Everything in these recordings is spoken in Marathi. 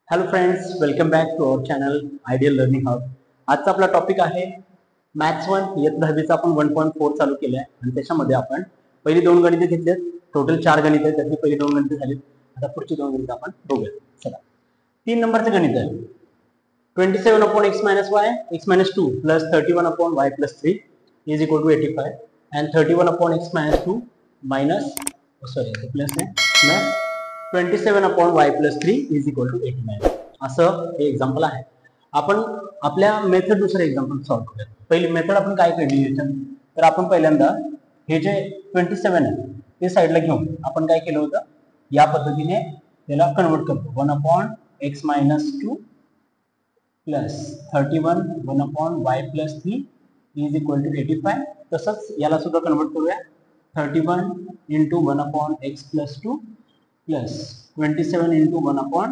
Hello friends, welcome back to our channel ideal learning hub. आजचा आपला टॉपिक आहे मॅथ्स 1 इयत्ता 10वीचा आपण 1.4 चालू केलं आहे आणि त्याच्यामध्ये आपण पहिली दोन गणिते घेतलेत. टोटल 4 गणिते आहेत, त्यातली पहिली दोन गणिते झालीत. आता पुढची दोन गणिते आपण बघूया. चला, 3 नंबरचं गणित आहे 27 upon x minus y x minus 2 plus 31 upon y plus 3 is equal to 85 and 31 upon x minus 2 minus plus 27 upon y plus 3 is equal to 89. असं हे एक्झाम्पल आहे. आपण आपल्या मेथड दुसरे एक्झाम्पल सॉल्व्ह करूया. पहिली मेथड आपण काय केली याच्यात, तर आपण पहिल्यांदा हे जे 27 आहे ते साईडला घेऊन आपण काय केलं होतं, या पद्धतीने त्याला कन्वर्ट करतो. 1 upon x minus 2 plus 31 1 upon y plus 3 is equal to 85. तसंच याला सुद्धा कन्वर्ट करूया. 31 into 1 upon x plus 2 plus 27 into 1 upon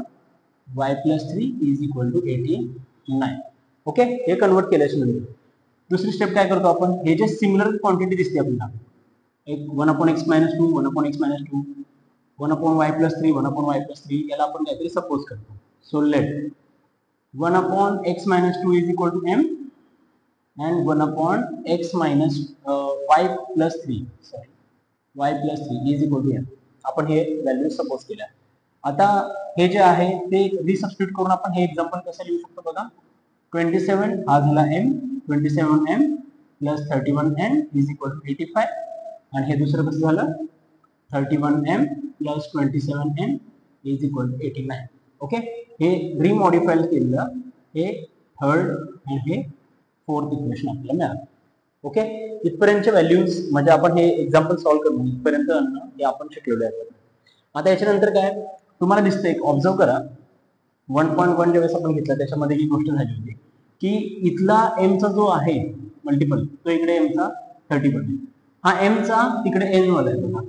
y plus 3 is equal to 89. Okay, हे कन्वर्ट केल्याच्या नंतर दुसरी स्टेप काय करतो आपण, हे जे सिमिलर क्वांटिटी दिसते आपल्याला, एक 1 upon x minus 2 1 upon x minus 2 1 upon y plus 3 1 upon y plus 3 याला आपण काहीतरी सपोज करतो. So let 1 upon x minus 2 is equal to m and 1 upon x minus y plus 3 is equal to m. आपण हे व्हॅल्यू सपोज केल्या. आता हे जे आहे ते रिसबस्टिट्यूट करून आपण हे एक्झाम्पल कसं लिहू शकतो बघा. 27 हा झाला m, 27m plus 31n is equal to 85 आणि हे दुसरं कसं झालं 31m plus 27n is equal to 89. Okay, हे रिमॉडिफाय केलेलं हे थर्ड आणि हे फोर्थ इक्वेशन आपल्याला मिळालं. ओके, इथपर्यंतचे व्हॅल्यूज म्हणजे आपण हे एक्झाम्पल सॉल्व्ह करून इथपर्यंत हे आपण शिकलेलो आहे. आता याच्यानंतर काय तुम्हाला दिसतं, एक ऑब्झर्व करा. 1.1 ज्यावेळेस आपण घेतला त्याच्यामध्ये ही गोष्ट झाली होती की इथला एमचा जो आहे मल्टिपल तो इकडे एमचा 31 आहे, हा एमचा तिकडे एन वाला आहे बघा,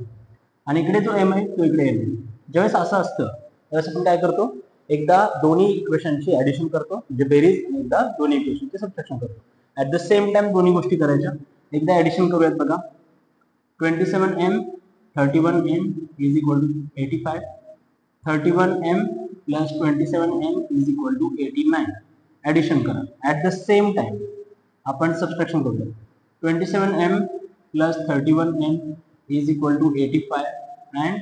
आणि इकडे जो एम आहे तो इकडे एन आहे. ज्यावेळेस असं असतं त्यावेळेस आपण काय करतो, एकदा दोन्ही इक्वेशनची ऍडिशन करतो म्हणजे बेरीज, आणि एकदा दोन्ही इक्वेशनचे सबट्रॅक्शन करतो. ऍट द सेम टाइम दोन्ही गोष्टी करायच्या. एकदा ऍडिशन करूयात बघा. 27m 31m is equal to 85. 31m plus 27m is equal to 89. Addition करा. ऍट द सेम टाइम आपण सबट्रॅक्शन करूया. 27m plus 31m is equal to 85 and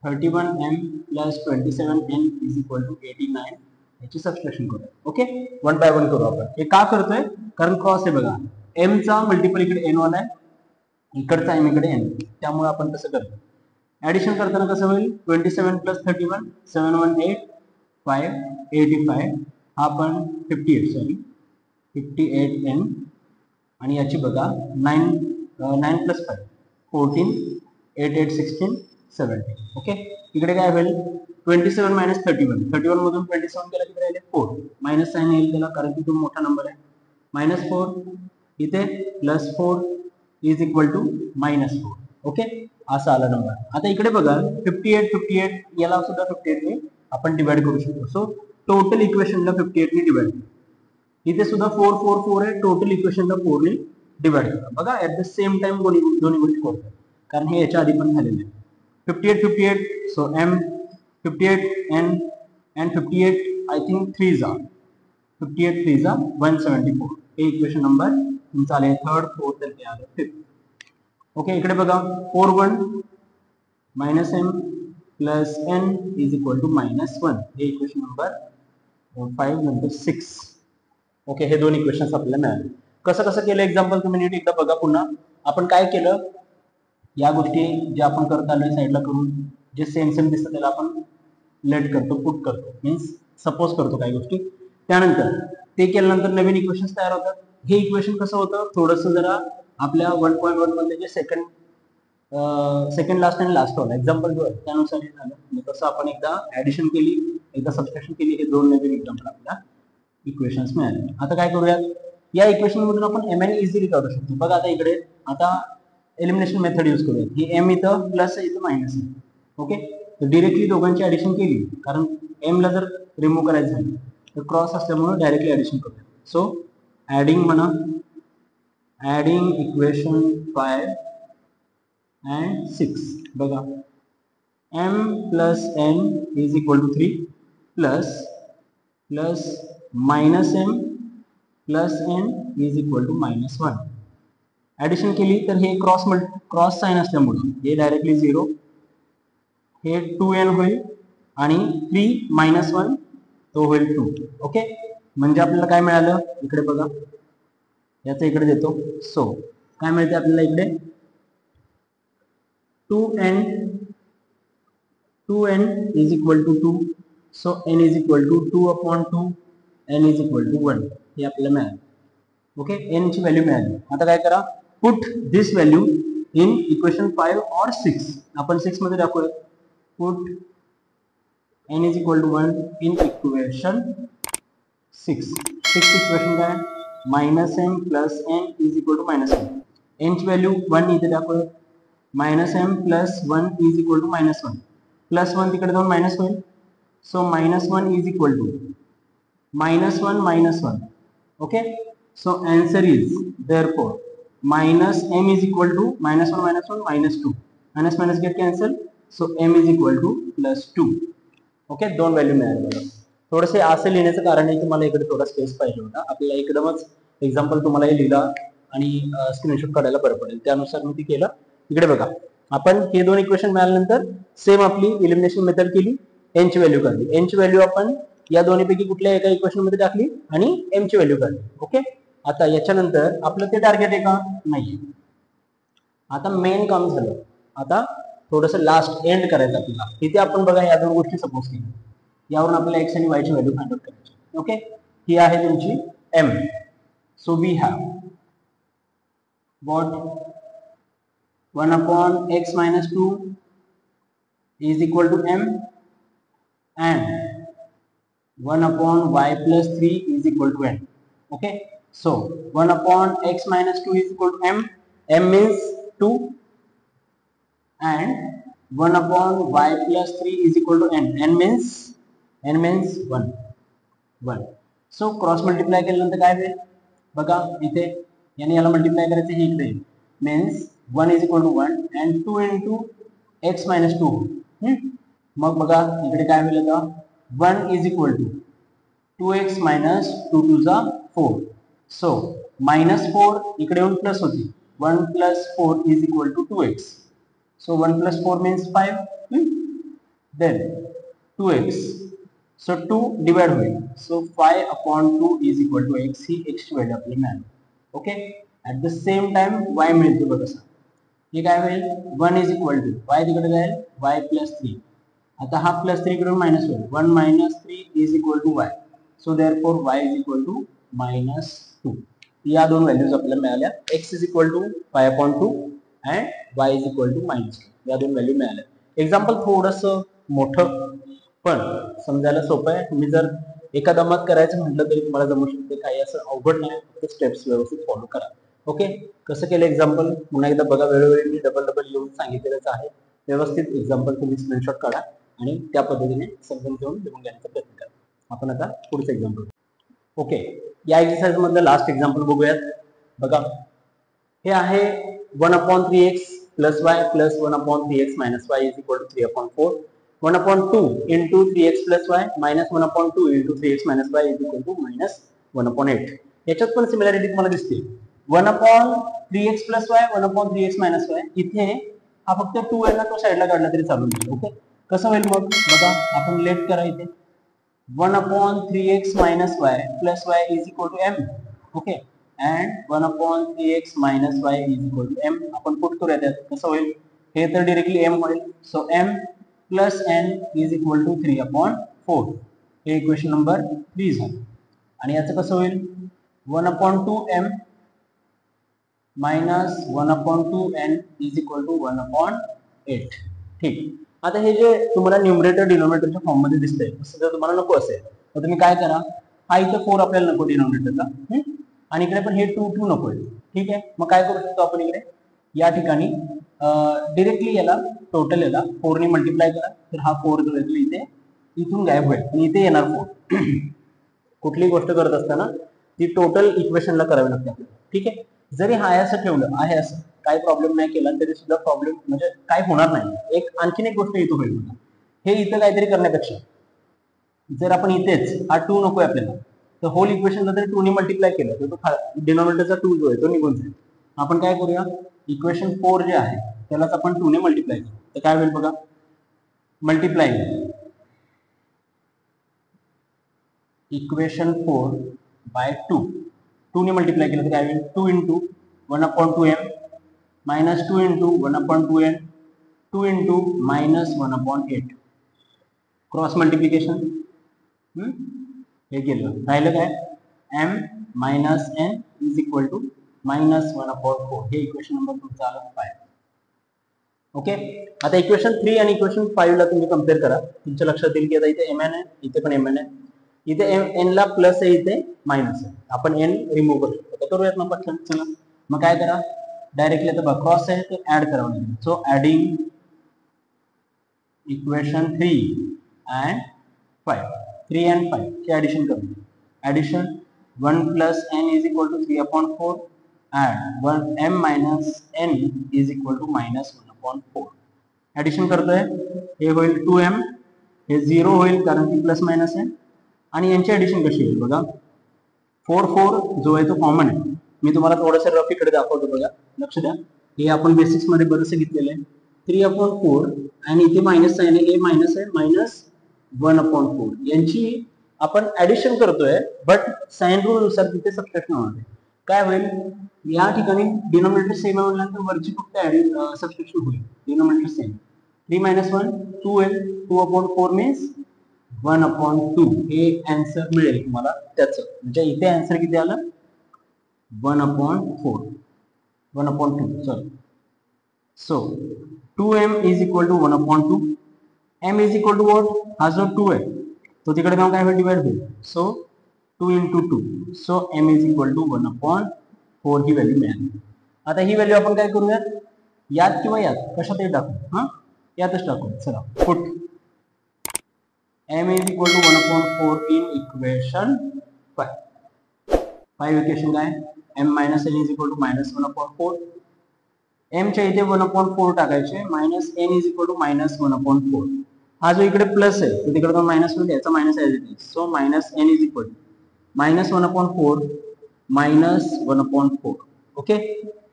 31m plus 27m is equal to 89. याची सबट्रॅक्शन करूया. ओके, वन बाय वन करू आपण. हे का करतोय, कारण क्रॉस आहे बघा. m चा मल्टिपल इकडे n वाला आहे, इकडचा m इकडे n, त्यामुळे आपण तसं करतो. ऍडिशन करताना कसं होईल, 27 plus 31 718 585 हा पण 58n आणि याची बघा 9 plus 5 14 8 8 16 17. ओके, इकडे काय होईल 27 minus 31 मधून 27 गेला तिकडे राहिले 4, मायनस साइन येईल त्याला कारण की तो मोठा नंबर आहे. -4 इथे +4 इज इक्वल टू -4. ओके, असा आला नंबर. आता इकडे बघा 58 याला सुद्धा 58 ने आपण डिवाइड करू शकतो. सो टोटल इक्वेशनला 58 ने डिवाइड. इथे सुद्धा 4 4 4 आहे, टोटल इक्वेशनला 4 ने डिवाइड करा. बघा ऍट द सेम टाइम दोन्ही गोष्टी करतो, कारण हे याच्या आधी पण झालेले आहे. 58 so m 58 n and 58 I think 3 जा 58 3 जा 174. हे इक्वेशन नंबर तुमचा आले थर्ड, फोर्थ आणि आले फिफ्थ. ओके, इकडे बघा 4 1 -m plus n is equal to -1. हे इक्वेशन नंबर 5 नंतर 6. ओके, हे दोन इक्वेशन्स आपल्याला मिळाले. कसं कसं केलं एक्झाम्पल तुम्ही नीट एकदा बघा पुन्हा. आपण काय केलं, या गोष्टी ज्या आपण करत आलोय साईडला करून जे सेम दिसतं त्याला आपण लेट करतो, पुट करतो, मीन्स सपोज करतो काही गोष्टी. त्यानंतर ते केल्यानंतर नवीन इक्वेशन्स तयार होतात. हे इक्वेशन कसं होतं, थोडंसं जरा आपल्या 1.1 मध्ये जे सेकंड लास्ट आणि लास्ट वाला एक्झाम्पल जो आहे त्यानुसार हे झालं. तसं आपण एकदा ऍडिशन केली, एकदा सबट्रॅक्शन केली, हे दोन नवीन एक्झाम्पल आपल्याला इक्वेशन्स मिळाले. आता काय करूयात, या इक्वेशन मधून आपण mn इझिली काढू शकतो. बघा आता इकडे आता एलिमिनेशन मेथड यूज करूया. ही m इथं प्लस आहे, इथं मायनस आहे. ओके, तर डिरेक्टली दोघांची ऍडिशन केली, कारण m ला जर रिमूव्ह करायचं झालं तर क्रॉस असल्यामुळे डायरेक्टली ऍडिशन करूया. सो ऍडिंग म्हणा, ऍडिंग इक्वेशन 5 and 6. बघा m plus n is equal to 3 plus plus minus M plus N is equal to -1. Addition केली तर हे क्रॉस साइन असल्यामुळे हे डायरेक्टली 0, हे 2n होईल आणि 3 - 1 तो होईल 2. ओके, म्हणजे आपल्याला काय मिळालं इकडे बघा, याचा इकडे देतो. सो काय मिळते आपल्याला इकडे 2n is equal to 2. So n is equal to 2/2, n is equal to 1 हे आपल्याला मिळालं. ओके, n ची व्हॅल्यू मिळाली. आता काय करा, put this value in equation 5 और 6. आपण 6 मध्ये दाखवूया. Put n is equal to 1 in equation 6. 6 equation काय, -m plus n is equal to -1. n ची व्हॅल्यू 1 इथे दाखवूया. -m plus 1 is equal to -1. Plus 1 तिकडे जाऊन मायनस होईल. So -1 is equal to -1. Okay, so answer is therefore -m is equal to -1 -1 -2. minus get cancel, so m is equal to +2. Okay, दोन व्हॅल्यू मिळाले. थोडेसे असे लिहिण्याचं कारण आहे की मला इकडे थोडा स्पेस पाहिजे होता. आपल्याला एकदमच एक्झाम्पल तुम्हाला हे लिहिला आणि स्क्रीनशॉट काढायला बरं पडेल, त्यानुसार मी ते केलं. इकडे बघा, आपण हे दोन इक्वेशन मिळाल्यानंतर सेम आपली एलिमिनेशन मेथड केली, n ची व्हॅल्यू काढली. n ची व्हॅल्यू आपण या दोन्हीपैकी कुठल्या एका इक्वेशन मध्ये टाकली आणि m ची व्हॅल्यू काढली. ओके, आता याच्यानंतर आपलं ते टार्गेट आहे का, नाही. आता मेन काम झालं. आता थोडंसं लास्ट एंड करायचं आपल्याला. इथे आपण बघा या दोन गोष्टी सपोज केल्या, यावरून आपल्याला x आणि y ची व्हॅल्यू फाइंड आउट करायची. ओके, ही आहे तुमची m. So we have what 1/x - 2 is equal to m and 1/y + 3 is equal to n. Okay, so 1/x - 2 is equal to m. m means 2 and 1/y + 3 is equal to n. n means 1. So cross multiply केल्यानंतर काय होईल बघा, इथे याने याला मल्टिप्लाय करायचं, हे इकडे means 1 is equal to 1 and 2 into x - 2. मग बघा इकडे काय होईल, आता 1 is equal to 2x - 2 to the 4. So -4 इकडे येऊन प्लस होती. 1 + 4 is equal to 2x. So 1 + 4 means 5. Then 2x. So 2 divide होईल. So 5/2 is equal to x. He x ची व्हॅल्यू आपल्याला मिळाली. Okay, at the same time y मिळते बघा. हे काय होईल, 1 is equal to y तिकडे जाईल y + 3. आता हा +3 कडून मायनस होईल. 1 - 3 is equal to y. So therefore y is equal to -2. या दोन व्हॅल्यूज आपल्याला मिळाल्या. x is equal to 5/2 and y is equal to -2. या दोन व्हॅल्यू मिळाल्या. एक्झाम्पल थोडंसं मोठं पण समजायला सोपं आहे. तुम्ही जर एका दमात करायचं म्हटलं तरी तुम्हाला जमू शकते, काही असं अवघड नाही. फक्त स्टेप्स व्यवस्थित फॉलो करा. ओके, कसं केलं एक्झाम्पल पुन्हा एकदा बघा. वेळोवेळी मी डबल येऊन सांगितलेलंच आहे. व्यवस्थित एक्झाम्पल तुम्ही स्क्रीनशॉट काढा आणि त्या पद्धतीने समजून घेऊन लिहून घेण्याचा प्रयत्न करा. आपण आता पुढचं एक्झाम्पल. ओके, या एक्सरसाइज मधलं लास्ट एक्झाम्पल बघूयात. बघा, हे आहे 1/3x + y + 1/3x - y is equal to 3/4. 1/2 into 3x + y - 1/2 into 3x - y is equal to -1/8. याच्यात पण सिमिलॅरिटी तुम्हाला दिसते. 1/3x + y 1/3x - y. इथे हा फक्त 2 आहे ना, तो साईडला काढला तरी चालेल. ओके, कसं होईल मग बघा, आपण लेट करा इथे 1/3x - y + y is equal to m. Okay, and 1/3x - y is equal to m. आपण पुट करूया त्यात. कसं होईल, हे तर डायरेक्टली m होईल. So m + n is equal to 3/4. हे इक्वेशन नंबर 3 झालं. आणि याचं कसं होईल, 1/2m - 1/2n is equal to 1/8. ठीक. आता हे जे तुम्हाला न्यूमरेटर डिनोमिनेटरच्या फॉर्म मध्ये दिसतंय, तसं जर तुम्हाला नको असेल तर तुम्ही काय करा, हा इथे 4 आपल्याला नको डिनोमिनेटरला, आणि इकडे पण हे 2 नको आहे. ठीक आहे, मग काय करू शकतो आपण, इकडे या ठिकाणी डिरेक्टली याला टोटल याला 4 ने मल्टिप्लाय करा. तर हा 4 जो आहे तो इथे इथून गायब होईल आणि इथे येणार 4. कुठलीही गोष्ट करत असताना ती टोटल इक्वेशनला करावी लागते आपल्याला. ठीक आहे, जरी हा असं ठेवलं आहे, असं काही प्रॉब्लेम नाही केला तरी सुद्धा प्रॉब्लेम म्हणजे काय होणार नाही. आणखीन एक गोष्ट इथं होईल, हे इथं काहीतरी करण्यापेक्षा जर आपण इथेच हा 2 नकोय आपल्याला, तर होल इक्वेशनला जर 2 ने मल्टिप्लाय केलं तर तो डिनॉमिनेटरचा 2 जो आहे तो निघून जाईल. आपण काय करूया, इक्वेशन 4 जे आहे त्यालाच आपण 2 ने मल्टिप्लाय करू. तर काय होईल बघा, मल्टिप्लाय इक्वेशन 4 बाय 2. 2 ने मल्टिप्लाय केलं तर काय होईल, 2 into 1/2m minus 2 into 1/2n 2 into minus 1/8 cross multiplication. हे केलं, राहिलं काय, m minus n is equal to minus 1/4. हे इक्वेशन नंबर तुमचं आलं 5. ओके. आता इक्वेशन 3 आणि इक्वेशन 5 ला तुम्ही कम्पेअर करा. तुमच्या लक्षात येईल की आता इथे mn आहे, इथे पण mn आहे, इथे n ला प्लस आहे, इथे मायनस आहे. आपण n रिमूव्ह करू शकतो. करूयात ना पटकन. चला मग काय करा, डायरेक्टली आता बघा क्रॉस आहे तर ऍड करावं लागेल. So adding equation 3 and 5, 3 and 5 चे ऍडिशन करू. Addition 1 plus n is equal to 3/4 and 1 m minus n is equal to minus 1/4. Addition करतोय, हे होईल 2m, हे 0 होईल कारण की प्लस मायनस आहे. आणि यांची ऍडिशन कशी होईल बघा, 4 जो आहे तो कॉमन आहे. मी तुम्हाला थोडंसं रफ इकडे दाखवतो बघा, लक्ष द्या. हे आपण बेसिक्स मध्ये बरंच घेतलेलं आहे. 3/4 आणि इथे मायनस साइन आहे, हे मायनस आहे, मायनस 1/4 यांची आपण ऍडिशन करतोय, बट साइन रूल नुसार तिथे सबट्रॅक्शन होणार आहे. काय होईल, या ठिकाणी डिनॉमिनेटर सेम आहे म्हटल्यानंतर वरची फक्त सबट्रॅक्शन होईल. डिनॉमिनेटर सेम, 3 - 1 2 होईल, 2/4 मीन्स 1/2. हे आन्सर मिळेल तुम्हाला त्याचं. म्हणजे इथे आन्सर किती आलं, 1/4, 1/2 sorry. So 2m is equal to 1/2. m is equal to what, हा जो 2 आहे तो तिकडे जाऊन काय होईल, डिवाइड होईल. So 2 into 2, so m is equal to 1/4 ही व्हॅल्यू मिळाली. आता ही व्हॅल्यू आपण काय करूयात, यात किंवा यात कशातही टाकू. हा, यातच टाकू. चला put m is equal to 1/4 in equation 5. 5 equation काय, m minus n is equal to minus 1/4. m च्या इथे 1/4 टाकायचे, minus n is equal to minus 1/4. हा जो इकडे प्लस आहे तो तिकडे मायनस होईल, याचा मायनस आहे. So minus n is equal to minus 1/4 minus 1/4. Okay.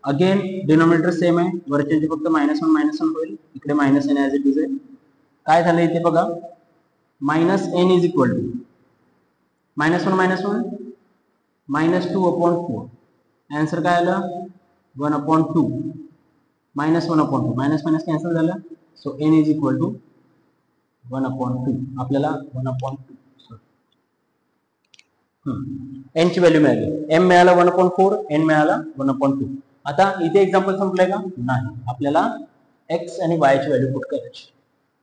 Again denominator same आहे, वरचे फक्त -1 होईल, इकडे minus n as it is आहे. काय झालं इथे बघा, minus n is equal to -1 minus 2/4. Answer काय आलं, 1/2. मायनस 1/2, मायनस मायनस कॅन्सल झालं. So n is equal to 1/2. आपल्याला 1/2 n ची व्हॅल्यू मिळाली. m मिळाला 1/4, n मिळाला 1/2. आता इथे एक्झाम्पल संपलंय का, नाही. आपल्याला x आणि y ची व्हॅल्यू पुट करायची,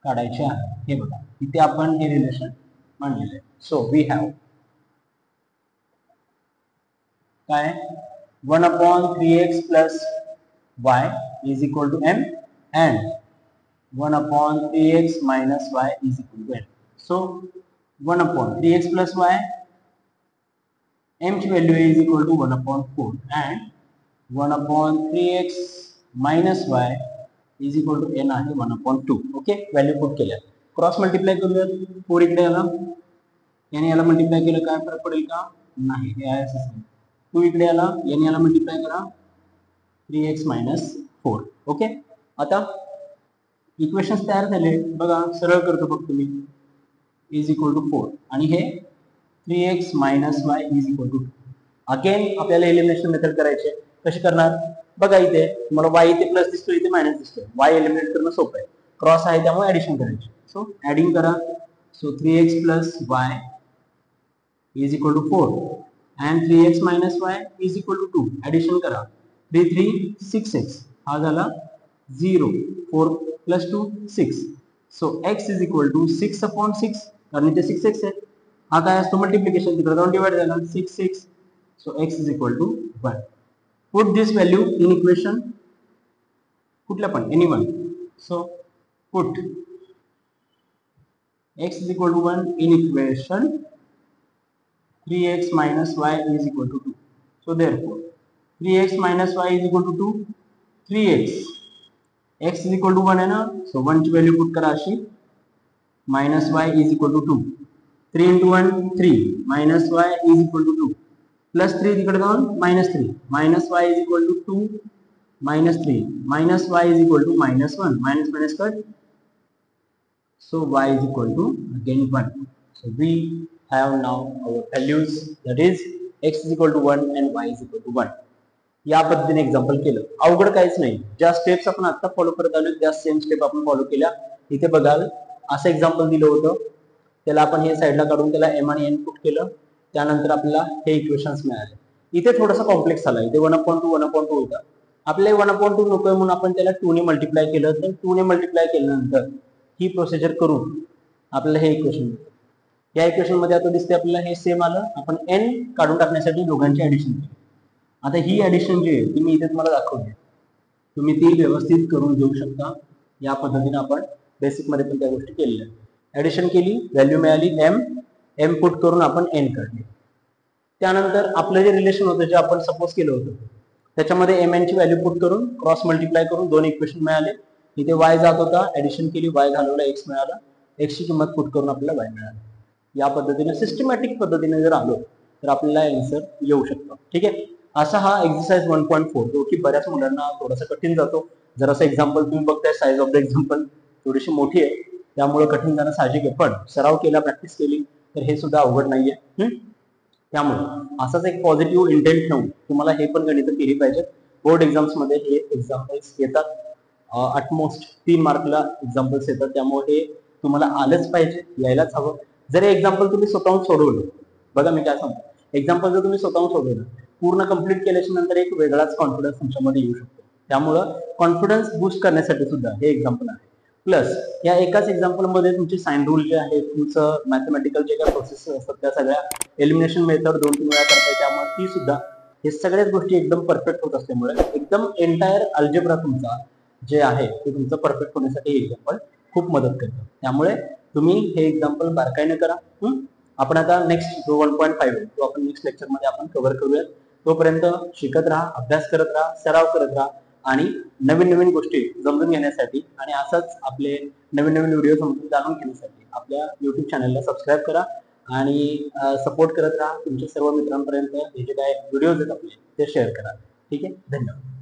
काढायची आहे. हे बघा इथे आपण हे रिलेशन मांडलेलं आहे. सो वी हॅव काय, 1/3x plus y is equal to m and 1/3x minus y is equal to n. So 1/3x plus y, m ची value is equal to 1/4 and 1/3x minus y is equal to n आहे 1/2. ओके, व्हॅल्यू पुट केल्या. क्रॉस मल्टिप्लाय करूया. 4 इकडे आला, याने याला मल्टिप्लाय केलं काय फरक पडेल का, नाही. हे आहे असं. 2 इकडे आला, याने याला मल्टिप्लाय करा, 3x - 4. ओके. आता इक्वेशन्स तयार झाले बघा, सरळ करतो फक्त मी. इज इक्वल टू 4 आणि हे 3x - y is equal to 2. Again आपल्याला एलिमिनेशन मेथड करायचे. कशी करणार बघा, इथे तुम्हाला y इथे प्लस दिसतोय, इथे मायनस दिसतोय. y एलिमिनेट करणं सोपं आहे, क्रॉस आहे त्यामुळे ऍडिशन करायची. सो ऍडिंग करा. So 3x plus y is equal to 4 and 3x minus y is equal to 2. Addition करा. 3 3 6x, हा झाला 0. 4 plus 2 6. So x is equal to 6/6, कारण इथे 6x आहे. हा काय असतो, मल्टिप्लिकेशन, तिकडे जाऊन डिवाइड झाला, 6 6. So x is equal to 1. Put this value in equation कुठल्या पण, any one. So put x is equal to 1 in equation 3x minus y is equal to 2. So therefore 3x minus y is equal to 2. 3x, x is equal to 1 है ना, so 1 की वैल्यू पुट करा अशी, minus y is equal to 2. 3 into 1 3 minus y is equal to 2 plus 3 तिकडे जाऊन minus 3 minus y is equal to 2 minus 3 minus y is equal to minus 1 minus minus cut, so y is equal to again 1. So we have now our values, that is x is equal to 1 and y is equal to 1. या पद्धतीने एक्झाम्पल केलं. अवघड काहीच नाही. ज्या स्टेप्स आपण आता फॉलो करत आलो त्या सेम स्टेप आपण फॉलो केल्या. इथे बघाल असं एक्झाम्पल दिलं होतं, त्याला आपण हे साईडला काढून त्याला m आणि n पुट केलं, त्यानंतर आपल्याला हे इक्वेशन्स मिळाले. इथे थोडासा कॉम्प्लेक्स आला. इथे 1/2 होता. आपल्याला 1/2 नकोय म्हणून आपण त्याला 2 ने मल्टिप्लाय केलं. तर 2 ने मल्टिप्लाय केल्यानंतर ही प्रोसिजर करून आपल्याला हे इक्वेशन मिळतं. या इक्वेशन मध्ये आता दिसते आपल्याला हे सेम आलं. आपण n काढून टाकण्यासाठी दोघांची ऍडिशन केली. आता ही ऍडिशन जी आहे ती मी इथे तुम्हाला दाखवली. तुम्ही ती व्यवस्थित करून घेऊ शकता. या पद्धतीने आपण बेसिक मध्ये पण त्या गोष्टी केलेल्या. ऍडिशन केली, व्हॅल्यू मिळाली m पुट करून आपण n काढली. त्यानंतर आपलं जे रिलेशन होतं जे आपण सपोज केलं होतं त्याच्यामध्ये mn ची व्हॅल्यू पुट करून क्रॉस मल्टिप्लाय करून दोन इक्वेशन मिळाले. इथे y जात होता, ऍडिशन केली, y घालवला, x मिळाला, x ची किंमत पुट करून आपल्याला y मिळाली. या पद्धतीने सिस्टमॅटिक पद्धतीने जर आलो तर आपल्याला आन्सर येऊ शकतो. ठीक आहे. असा हा एक्सरसाइज 1.4 जो की बऱ्याच मुलांना थोडासा कठीण जातो. जरासं एक्झाम्पल तुम्ही बघताय, साईज ऑफ द एक्झाम्पल थोडीशी मोठी आहे, त्यामुळे कठीण जाणं साहजिक आहे. पण सराव केला, प्रॅक्टिस केली तर हे सुद्धा अवघड नाहीये. त्यामुळे असाच एक पॉझिटिव्ह इंटेंट ठेवून तुम्हाला हे पण गणित केली पाहिजेत. बोर्ड एक्झाम्स मध्ये हे एक्झाम्पल्स येतात. अटमोस्ट 3 मार्कला एक्झाम्पल्स येतात. त्यामुळे हे तुम्हाला आलंच पाहिजे, यायलाच हवं. जर हे एक्झाम्पल तुम्ही स्वतःहून सोडवलं, बघा मी काय सांगतो, एक्झाम्पल जर तुम्ही स्वतःहून सोडवलं, पूर्ण कंप्लीट केल्याच्या नंतर एक वेगळाच कॉन्फिडन्स तुमच्यामध्ये येऊ शकतो. त्यामुळं कॉन्फिडन्स बूस्ट करण्यासाठी सुद्धा हे एक्झाम्पल आहे. प्लस या एकाच एक्झाम्पल मध्ये तुमचे साइन रूल जे आहे, तुमचं मॅथमॅटिकल जे काही प्रोसेस असतात त्या सगळ्या एलिमिनेशन मेथड 2-3 वेळा करताय, त्यामुळे ती सुद्धा हे सगळ्याच गोष्टी एकदम परफेक्ट होत असल्यामुळे एकदम एंटायर अल्जेब्रा तुमचा जे आहे ते तुमचं परफेक्ट होण्यासाठी हे एक्झाम्पल खूप मदत करतं. त्यामुळे तुम्ही हे एक्झाम्पल बारकाईने करा. आपण आता नेक्स्ट जो 1.5 आहे तो आपण नेक्स्ट लेक्चर मध्ये आपण कव्हर करूयात. तोपर्यंत शिकत राहा, अभ्यास करत राहा, सराव करत राहा आणि नवीन नवीन गोष्टी समजून घेण्यासाठी आणि असंच आपले नवीन नवीन व्हिडिओ समजून जाणून घेण्यासाठी आपल्या YouTube चॅनलला सबस्क्राईब करा आणि सपोर्ट करत राहा. तुमच्या सर्व मित्रांपर्यंत हे जे काय व्हिडिओज आहेत आपले ते शेअर करा. ठीक आहे. धन्यवाद.